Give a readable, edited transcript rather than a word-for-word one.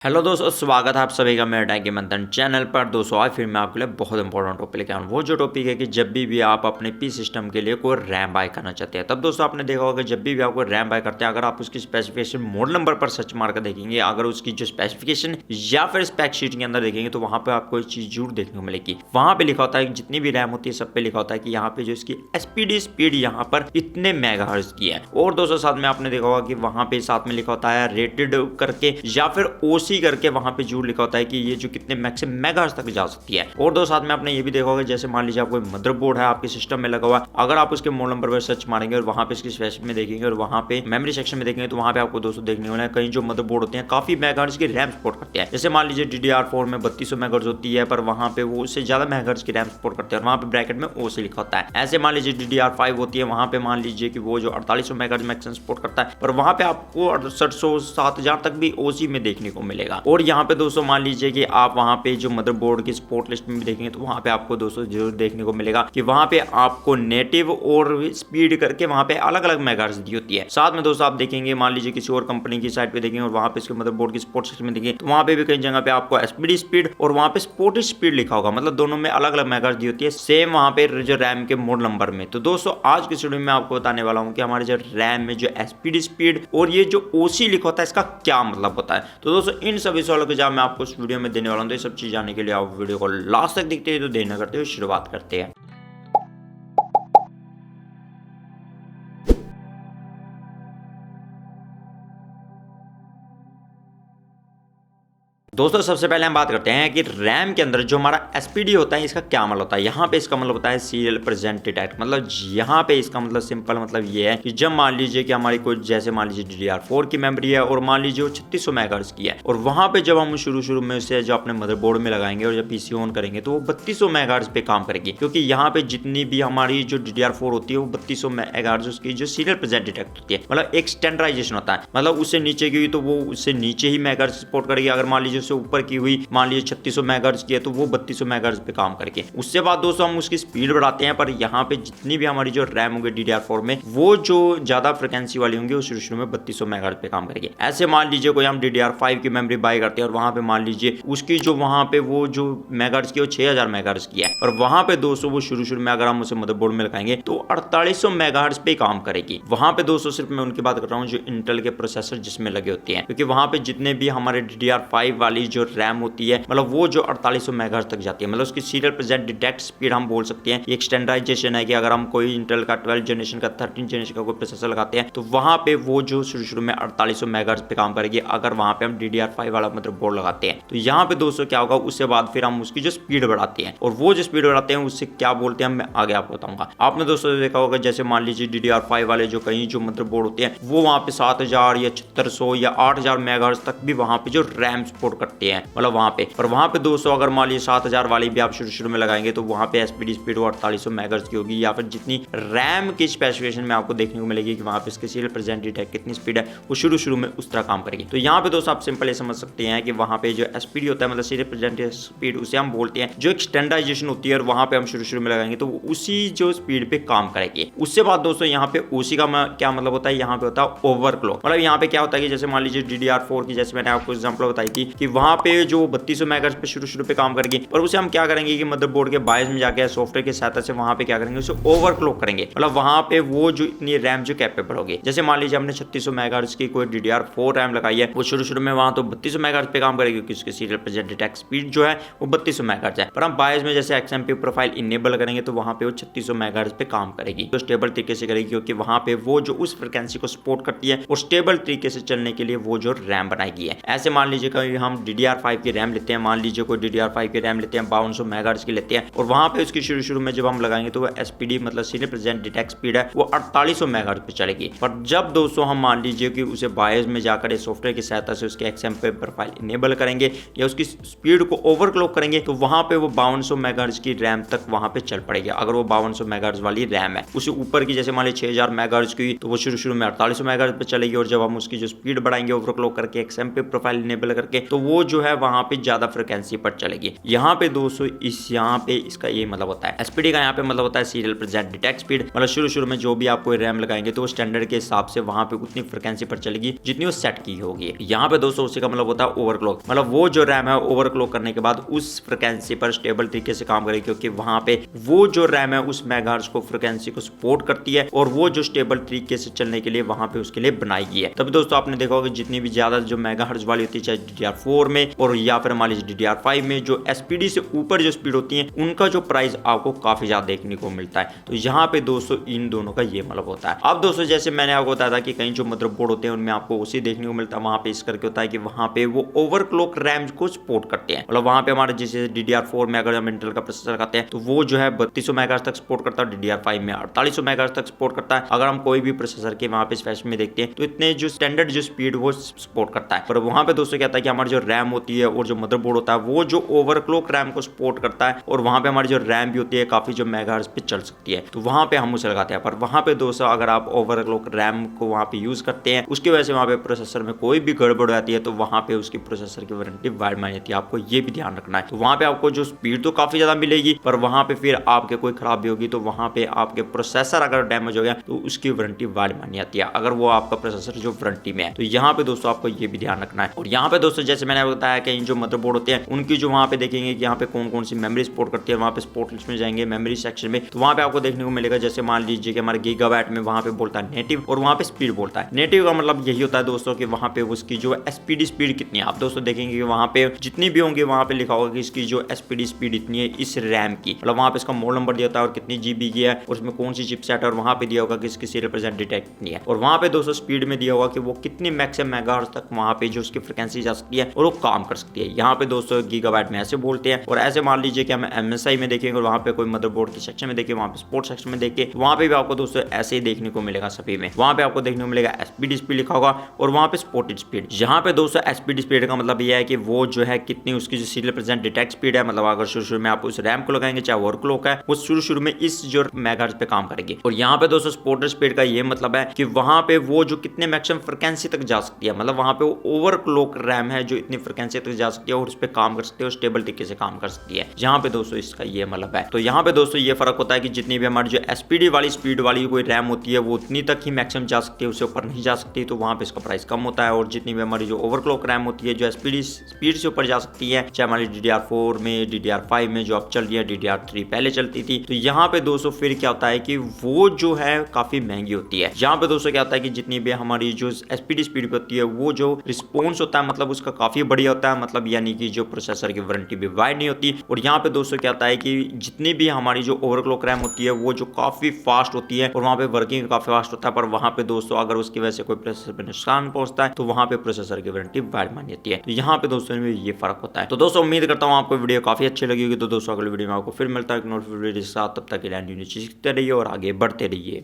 Hello दोस्तों, स्वागत है आप सभी का मेरे टैग मंथन चैनल पर। दोस्तों आज फिर मैं आपके लिए बहुत इंपॉर्टेंट टॉपिक लेके आया हूँ। वो जो टॉपिक है कि जब भी आप अपने पी सिस्टम के लिए कोई रैम बाय करना चाहते हैं, तब दोस्तों आपने देखा होगा जब भी आप कोई रैम बाय करते हैं, अगर आप उसकी स्पेसिफिकेशन मॉडल नंबर पर सर्च मार कर देखेंगे, अगर उसकी जो स्पेसिफिकेशन या फिर स्पेक शीट के अंदर देखेंगे तो वहाँ पर आपको एक चीज जरूर देखने को मिलेगी। वहाँ पे लिखा होता है जितनी भी रैम होती है सब पे लिखा होता है कि यहाँ पे जो इसकी एसपीडी स्पीड यहाँ पर इतने मेगाहर्ट्ज की है। और दोस्तों साथ में आपने देखा होगा कि वहाँ पे साथ में लिखा होता है रेटेड करके या फिर ओसी करके वहाँ पे जरूर लिखा होता है कि ये जो कितने मैक्सिमम मेगाहर्ट्ज तक जा सकती है। और दो साथ में आपने ये भी देखा होगा, जैसे मान लीजिए आपको मदरबोर्ड है आपके सिस्टम में लगा हुआ, अगर आप उसके मॉडल नंबर पर सर्च मारेंगे और वहाँ पे इसकी स्पेसिफिकेशन में देखेंगे और वहाँ पे मेमोरी सेक्शन में देखेंगे तो वहाँ पे आपको दोस्तों देखने वाला है कहीं जो मदरबोर्ड होते हैं काफी मेगाहर्ट्ज की रैम सपोर्ट करते हैं। जैसे मान लीजिए DDR4 में 3200 मेगाहर्ट्ज होती है, पर वहाँ पे वो उससे ज्यादा मेगाहर्ट्ज की रैम सपोर्ट करते हैं और वहाँ पे ब्रैकेट में ओ से लिखा होता है। ऐसे मान लीजिए DDR5 होती है, वहाँ पे मान लीजिए कि वो जो 4800 मेगाहर्ट्ज मैक्सिमम सपोर्ट करता है, पर वहाँ पे आपको 6800 7000 तक भी ओसी में देखने को मिलेगा। और यहाँ पे दोस्तों मान लीजिए कि आप वहाँ पे जो मदरबोर्ड की सपोर्ट लिस्ट में भी देखेंगे तो वहाँ पे आपको दोस्तों जरूर देखने को मिलेगा कि वहाँ पे आपको नेटिव और स्पीड करके वहाँ पे अलग अलग मेगाहर्ट्ज दी होती है। साथ में दोस्तों आप देखेंगे मान लीजिए किसी और कंपनी की साइट पे देखेंगे और वहाँ पे इसके मदरबोर्ड की सपोर्ट सिस्टम में देखेंगे तो वहाँ पे भी कई जगह पे आपको एसपीडी स्पीड और वहाँ पे सपोर्ट स्पीड लिखा होगा, मतलब दोनों में अलग अलग मेगाहर्ट्ज दी होती है सेम वहाँ पे जो रैम के मॉडल नंबर में। तो दोस्तों आज की वीडियो में आपको बताने वाला हूँ कि हमारे जो रैम में जो एसपीडी स्पीड और ये जो ओसी लिखा होता है इसका क्या मतलब होता है। तो दोस्तों इन सभी सवालों के जवाब मैं आपको इस वीडियो में देने वाला हूँ। तो ये सब चीज जानने के लिए आप वीडियो को लास्ट तक देखते हैं। तो देर न करते हुए शुरुआत करते हैं। दोस्तों सबसे पहले हम बात करते हैं कि रैम के अंदर जो हमारा एसपीडी होता है इसका क्या मतलब होता है। यहाँ पे इसका मतलब होता है सीरियल प्रेजेंट डिटेक्ट, मतलब यहाँ पे इसका मतलब सिंपल मतलब ये है कि जब मान लीजिए कि हमारी कोई जैसे मान लीजिए DDR4 की मेमोरी है और मान लीजिए वो 3600 मेगाहर्ट्ज की है और वहाँ पे जब हम शुरू में उसे जो अपने मदरबोर्ड में लगाएंगे और जब पीसी ऑन करेंगे तो वो 3200 मेगाहर्ट्ज पे काम करेगी, क्योंकि यहाँ पे जितनी भी हमारी जो DDR4 होती है वो 3200 मेगाहर्ट्ज उसकी जो सीरियल प्रेजेंट डिटेक्ट होती है, मतलब एक स्टैंडर्डाइजेशन होता है, मतलब उससे नीचे की हुई तो वो उससे नीचे ही मेगाहर्ट्ज सपोर्ट करेगी। अगर मान लीजिए उससे ऊपर की हुई मान लीजिए 3600 मेगाहर्ट्ज की है तो वो 3200 मेगाहर्ट्ज पे काम करके उससे बाद दोस्तों हम उसकी स्पीड बढ़ाते हैं। पर यहाँ पे जितनी भी हमारी जो रैम होगी DDR4 में वो जो ज्यादा फ्रिक्वेंसी वाली होंगी वो शुरू में 3200 मेगाहर्ट्ज पे काम करेगी। ऐसे मान लीजिए कोई हम DDR5 की मेमोरी बाय करते हैं और वहां पे मान लीजिए उसकी जो वहां पे वो जो मेगाहर्ट्ज की वो 6000 मेगाहर्ट्ज की है और वहां पे दोस्तों वो शुरू में अगर हम उसे मदरबोर्ड में लगाएंगे तो 4800 मेगाहर्ट्ज पे काम करेगी। वहां पे दोस्तों सिर्फ मैं उनकी बात कर रहा हूँ जो इंटेल के प्रोसेसर जिसमें लगे होते हैं, क्योंकि वहां पे जितने भी हमारे DDR5 वाली जो रैम होती है मतलब वो जो 4800 मेगाहर्ट्ज तक जाती है, मतलब उसकी सीरियल प्रेजेंट डिटेक्ट स्पीड हम बोल सकते हैं। एक स्टैंडर्डाइजेशन है कि अगर हम कोई इंटेल का 12 जनरेशन का 13 जनरेशन का कोई प्रोसेसर लगाते हैं तो वहां पे वो जो शुरू में 4800 मेगाहर्ट्ज पे काम करेगी अगर वहां पे हम DDR5 वाला मदरबोर्ड लगाते हैं। तो यहाँ पे दोस्तों क्या होगा, उससे बाद फिर हम उसकी जो स्पीड बढ़ाते हैं और वो जो स्पीड बढ़ाते हैं उससे क्या बोलते हैं मैं आगे आपको बताऊंगा। आपने दोस्तों देखा होगा जैसे मान लीजिए DDR5 वाले जो कहीं जो मदरबोर्ड होते हैं वो वहां पे 7000 या 7600 या 8000 मेगाहर्ट्ज तक भी वहां पे जो रैम सपोर्ट करते हैं, मतलब वहां पे। पर वहां पे दोस्तों अगर मान लीजिए 7000 वाली भी आप शुरू में लगाएंगे तो वहां पे एसपीडी स्पीड वो 4800 मेगाहर्ट्ज की होगी, या फिर जितनी रैम की स्पेसिफिकेशन में आपको देखने को मिलेगी कि वहां पे इसके सीरियल प्रेजेंट डिटेक्ट कितनी स्पीड है वो शुरू में उस तरह काम करेगी। तो यहाँ पे दोस्तों आप सिंपल ये समझ सकते हैं कि वहां पे जो एसपीडी होता है मतलब सीरियल प्रेजेंट स्पीड उसे हम बोलते हैं जो एक स्टैंडर्डाइजेशन होती है और वहां पे हम शुरू में लगाएंगे तो उसी जो स्पीड पे काम करेगी। उससे बाद दोस्तों यहाँ पे ओसी का क्या मतलब होता है, यहाँ पे होता है ओवरक्लॉक। मतलब यहाँ पे क्या होता है कि जैसे मान लीजिए DDR4 की जैसे मैंने आपको एग्जांपल बताई थी कि वहां पे जो 3200 मेगाहर्ट्ज पे शुरू पे काम करेगी और उसे हम क्या करेंगे कि मदरबोर्ड के बायस में जाके सॉफ्टवेयर की सहायता से वहां पे क्या करेंगे उसे ओवरक्लॉक करेंगे, मतलब वहां पे वो जो इतनी रैम जो कैपेबल होगी। जैसे मान लीजिए हमने 3600 मेगाहर्ट्ज की कोई DDR4 रैम लगाई है वो शुरू में वहां तो 3200 मेगाहर्ट्ज पे काम करेगी क्योंकि उसकी सीरियल प्रेजेंट डिटेक्ट स्पीड जो है वो 3200 मेगाहर्ट्ज है। पर हम बायस में जैसे XMP प्रोफाइल इनेबल करेंगे तो वहां पे वो 3600 मेगाहर्ट्ज पे काम करेगी, तो स्टेबल तरीके से करेगी क्योंकि वहां पे वो जो उस फ्रिक्वेंसी को सपोर्ट करती है और स्टेबल तरीके से चलने के लिए वो जो रैम बनाई गई है। ऐसे मान लीजिए कभी हम DDR5 की रैम लेते हैं, मान लीजिए कोई DDR5 की रैम लेते हैं 5200 मेगाहर्ट्ज की लेते हैं और वहां पे उसकी शुरू में जब हम लगाएंगे तो वो एसपीडी मतलब सीरियल प्रेजेंट डिटेक्ट स्पीड है वो 4800 मेगाहर्ट्ज पे चलेगी। पर जब दोस्तों हम मान लीजिए कि उसे बायस में जाकर सॉफ्टवेयर की सहायता से उसके XMP प्रोफाइल इनेबल करेंगे या उसकी स्पीड को ओवरक्लॉक करेंगे तो वहां पे वो 5200 मेगाहर्ट्ज की रैम तक वहां पे चल पड़ेगी। अगर वो 5200 मेगाहर्ट्ज वाली रैम है उसे ऊपर की जैसे मान लीजिए 6000 मेगाहर्ट्ज की तो वो शुरू में 4800 मेगाहर्ट्ज पे चलेगी और जब हम उसकी जो स्पीड बढ़ाएंगे ओवरक्लॉक करके XMP प्रोफाइल इनेबल करके तो वो जो है वहां पे ज्यादा फ्रिक्वेंसी पर चलेगी। यहाँ पे दोस्तों यहाँ पे इसका ये मतलब होता है एसपीडी का, यहाँ पे मतलब होता है सीरियल प्रेजेंट डिटेक्ट स्पीड। मतलब शुरू में जो भी आप कोई रैम लगाएंगे तो स्टैंडर्ड के हिसाब से वहां पे उतनी फ्रिक्वेंसी पर चलेगी जितनी वो सेट की होगी। यहाँ पे दोस्तों उसी का मतलब होता है ओवरक्लॉक। मतलब वो जो रैम है ओवरक्लॉक करने के बाद उस फ्रिक्वेंसी पर स्टेबल तरीके से काम करेगी, क्योंकि वहां पे वो जो रैम है उस मेगाहर्ट्ज को फ्रिक्वेंसी को सपोर्ट करती है और वो जो स्टेबल तरीके से चलने के लिए वहां पे उसके लिए बनाई गई है। तभी दोस्तों आपने देखा होगा जितनी भी ज्यादा जो मेगाहर्ट्ज वाली होती है, चाहे DDR4 में और या फिर मान लीजिए DDR5 में, जो एसपीडी से ऊपर जो स्पीड होती है उनका जो प्राइस आपको काफी ज्यादा देखने को मिलता है। तो यहाँ पे दोस्तों इन दोनों का ये मतलब होता है। अब दोस्तों जैसे मैंने आपको बताया था कि कहीं जो मदरबोर्ड होते हैं उनमें आपको उसी देखने को मिलता है, वहां पे इस करके होता है कि वहां पे वो ओवरक्लॉक रैम को सपोर्ट करते हैं। मतलब वहां पे हमारे जैसे DDR4 में अगर हम इंटेल का प्रोसेसर करते हैं तो वो जो है 3200 मेगाहर्ट्ज तक सपोर्ट करता है, DDR5 में 4800 मेगाहर्ट्ज तक सपोर्ट करता है। अगर हम कोई भी प्रोसेसर के वहां पे स्पेसिफिक में देखते हैं तो इतने जो स्टैंडर्ड जो स्पीड वो सपोर्ट करता है। पर वहां पे दोस्तों क्या होता है कि हमारी जो रैम होती है और जो मदरबोर्ड होता है वो जो ओवरक्लॉक रैम को सपोर्ट करता है, और वहां पे हमारी जो रैम भी होती है काफी जो मेगाहर्ट्ज पे चल सकती है, तो वहां पे हम उसे लगाते हैं। पर वहां पे दोस्तों अगर आप ओवरक्लॉक रैम को वहां पे यूज करते हैं, उसकी वजह से वहां पे प्रोसेसर में कोई भी गड़बड़ आती है तो वहां पे उसकी प्रोसेसर की वारंटी वाइड मानी जाती है। आपको ये भी ध्यान रखना है। तो वहां पे आपको जो स्पीड तो काफी ज्यादा मिलेगी, पर वहां पे फिर आपके कोई खराबी होगी तो वहां पे आपके प्रोसेसर अगर डैमेज हो गया तो उसकी वारंटी वाइड मानी जाती है, अगर वो आपका प्रोसेसर जो वारंटी में है। तो यहाँ पे दोस्तों आपको ये भी ध्यान रखना है। और यहाँ पे दोस्तों जैसे मैंने बताया कि जो मदरबोर्ड होते हैं उनकी जो वहां पे देखेंगे कि यहाँ पे कौन कौन सी मेमोरी सपोर्ट करती है, वहां पे सपोर्ट लिस्ट में जाएंगे मेमोरी सेक्शन में, तो वहां पे आपको देखने को मिलेगा जैसे मान लीजिए कि हमारे गीगाबाइट में वहां पे बोलता है नेटिव और वहां पे स्पीड बोलता है। नेटिव का मतलब यही होता है दोस्तों कि वहां पे उसकी जो एसपीडी स्पीड कितनी है। आप दोस्तों देखेंगे कि वहां पे जितनी भी होंगे वहां पे लिखा होगा कि इसकी जो एसपीडी स्पीड इतनी है इस रैम की, मतलब वहां पे इसका मॉडल नंबर दिया होता है और कितनी जीबी की है और उसमें कौन सी चिपसेट है, और वहां पे दिया होगा कि इसकी सीरियल प्रेजेंट डिटेक्ट कितनी है, और वहां पे दोस्तों स्पीड में दिया होगा कि वो कितनी मैक्सिमम मेगाहर्ट्ज तक वहां पे जो उसकी फ्रिक्वेंसी जा सकती है और वो काम कर सकती है। यहाँ पे दोस्तों गीगाबाइट में ऐसे बोलते हैं। और ऐसे मान लीजिए कि हम MSI में देखेंगे और वहां पे कोई मदरबोर्ड के सेक्शन में देखें, वहां पे स्पोर्ट सेक्शन में देखें, वहां पे भी आपको दोस्तों ऐसे ही देखने को मिलेगा। सभी में वहां पे आपको देखने को मिलेगा एसपीडी स्पीड लिखा होगा और वहां पे सपोर्टेड स्पीड। यहाँ पे दोस्तों एसपीडी स्पीड का मतलब यह है कि वो जो है कितनी उसकी जो सीरियल प्रेजेंट डिटेक्ट स्पीड है, मतलब अगर शुरू में आप उस रैम को लगाएंगे चाहे ओवरक्लॉक है, वो शुरू में इस जो मेगाहर्ट्ज पे काम करेगी। और यहाँ पे दोस्तों सपोर्टेड स्पीड का ये मतलब है कि वहां पे वो जो कितने मैक्सिमम फ्रिक्वेंसी तक जा सकती है, मतलब वहां पे वो ओवरक्लॉक रैम है जो इतनी फ्रिक्वेंसी तक जा सकती है और उस पर काम कर सकती है और स्टेबल तरीके से काम कर सकती है। यहाँ पे दोस्तों इसका ये मतलब है। तो यहाँ पे दोस्तों ये फर्क होता है कि जितनी भी हमारी जो एसपीडी वाली स्पीड वाली कोई रैम होती है वो उतनी तक ही मैक्सिमम जा सकती है, उससे ऊपर नहीं जा सकती, तो वहां पे इसका प्राइस कम होता है। और जितनी भी हमारी जो ओवरक्लॉक रैम होती है जो एसपीडी स्पीड से ऊपर जा सकती है, चाहे हमारी DDR4 में, DDR5 में जो अब चल रही है, DDR3 पहले चलती थी, तो यहाँ पे दोस्तों फिर क्या होता है कि वो जो है काफी महंगी होती है। यहाँ पे दोस्तों क्या होता है कि जितनी भी हमारी जो एसपीडी स्पीड होती है वो जो रिस्पॉन्स होता है मतलब उसका काफी बढ़िया होता है, मतलब यानी कि जो प्रोसेसर की वारंटी भी वाइड नहीं होती। और यहाँ पे दोस्तों क्या होता है कि जितनी भी हमारी जो ओवरक्लॉक रैम होती है वो जो काफी फास्ट होती है और वहां पे वर्किंग काफी फास्ट होता है, पर वहां पे दोस्तों अगर उसकी वजह से कोई प्रोसेसर पे नुकसान पहुंचता है तो वहां पे प्रोसेसर की वारंटी वाइड मानी जाती है। तो यहाँ पे दोस्तों में ये फर्क होता है। तो दोस्तों उम्मीद करता हूँ आपको वीडियो काफी अच्छी लगी होगी। तो दोस्तों अगले वीडियो में आपको फिर मिलता है एक नोट वीडियो के साथ, तब तक के लिए सीखते रहिए और आगे बढ़ते रहिए।